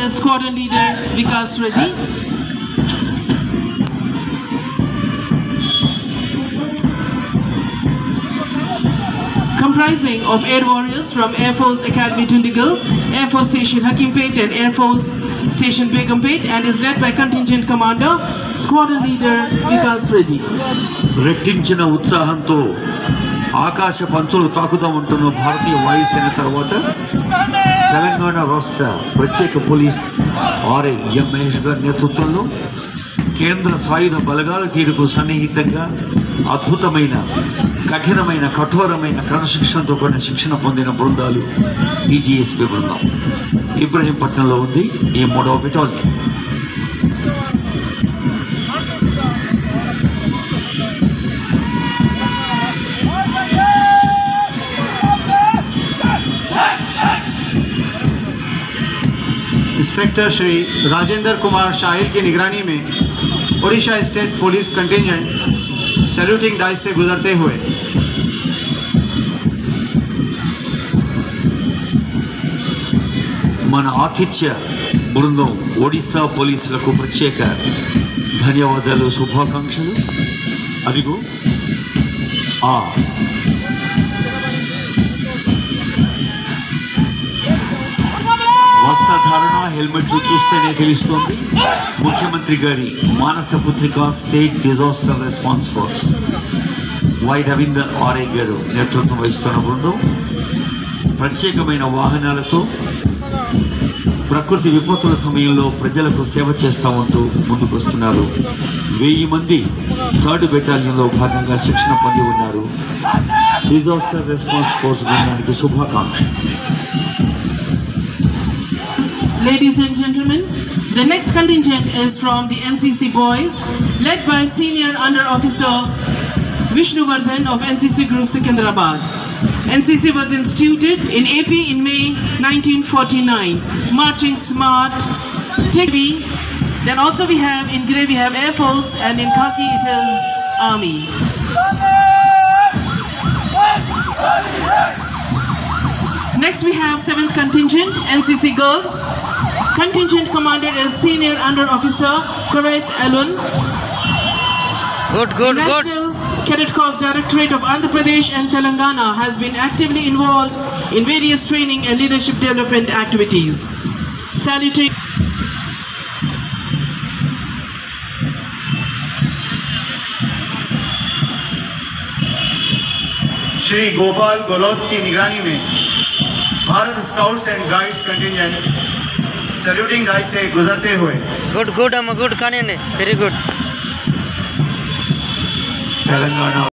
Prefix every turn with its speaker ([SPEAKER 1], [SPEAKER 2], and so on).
[SPEAKER 1] is squadron leader Vikas Reddy. Comprising of Air Warriors from Air Force Academy Dundigal, Air Force Station Hakimpet and Air Force Station Begumpet, and is led by Contingent Commander, Squadron Leader Vikas Reddy.
[SPEAKER 2] రెట్టించిన ఉత్సాహంతో ఆకాశ పంచులు తాకుతూ ఉంటున్న భారతీయ వాయుసేన తర్వాత తెలంగాణ రాష్ట్ర ప్రత్యేక police RI ఎం మహేష్ గారి నేతృత్వంలో కేంద్ర సాయుధ బలగాల తీరుకు సన్నిహితంగా అద్భుతమైన కఠినమైన కఠోరమైన క్రమశిక్షణతో కూడిన శిక్షణ పొందిన బృందాలు ఈజీఎస్పీ బృందం ఇబ్రహీంపట్నంలో ఉంది ఈ 3వ బెటాలియన్.
[SPEAKER 3] इंस्पेक्टर श्री राजेंद्र कुमार शाहिर की निगरानी में Odisha state police contingent saluting dice से गुजरते हुए
[SPEAKER 2] మన ఆతిథ్య బృందం ఒడిశా పోలీసులకు ప్రత్యేక ధన్యవాదాలు, శుభాకాంక్షలు. అదిగో ఆ వస్త్రధారణ హెల్మెట్లు చూస్తేనే తెలుస్తోంది. ముఖ్యమంత్రి గారి మానస పుత్రిక state disaster response force Y Ravinder RI గారు నేతృత్వం వహిస్తున్న బృందం ప్రత్యేకమైన వాహనాలతో ప్రకృతి విపత్తుల సమయంలో ప్రజలకు సేవ చేస్తూ ఉంటూ ముందుకు వస్తున్నారు. 1000 మంది 3rd బెటాలియన్లో భాగంగా శిక్షణ పొంది ఉన్నారు. డిజాస్టర్ రెస్పాన్స్ ఫోర్స్ బృందానికి శుభాకాంక్షలు.
[SPEAKER 1] Ladies and gentlemen, the next contingent is from the NCC boys, led by Senior Under Officer Vishnuvardhan of NCC Group Secunderabad. NCC was instituted in AP in May 1949. Marching smart, take. Then also we have in grey we have Air Force, and in khaki it is Army. Next we have 7th contingent NCC girls. Contingent commander is Senior Under Officer Kurait Alun.
[SPEAKER 4] Good.
[SPEAKER 1] National Cadet Corps Directorate of Andhra Pradesh and Telangana has been actively involved in various training and leadership development activities. Saluting
[SPEAKER 3] Shri Gopal गोलोत की निगरानी में Bharat scouts and guides contingent saluting dice से गुजरते हुए
[SPEAKER 4] good अम्मा good కానీ very good.
[SPEAKER 2] Telangana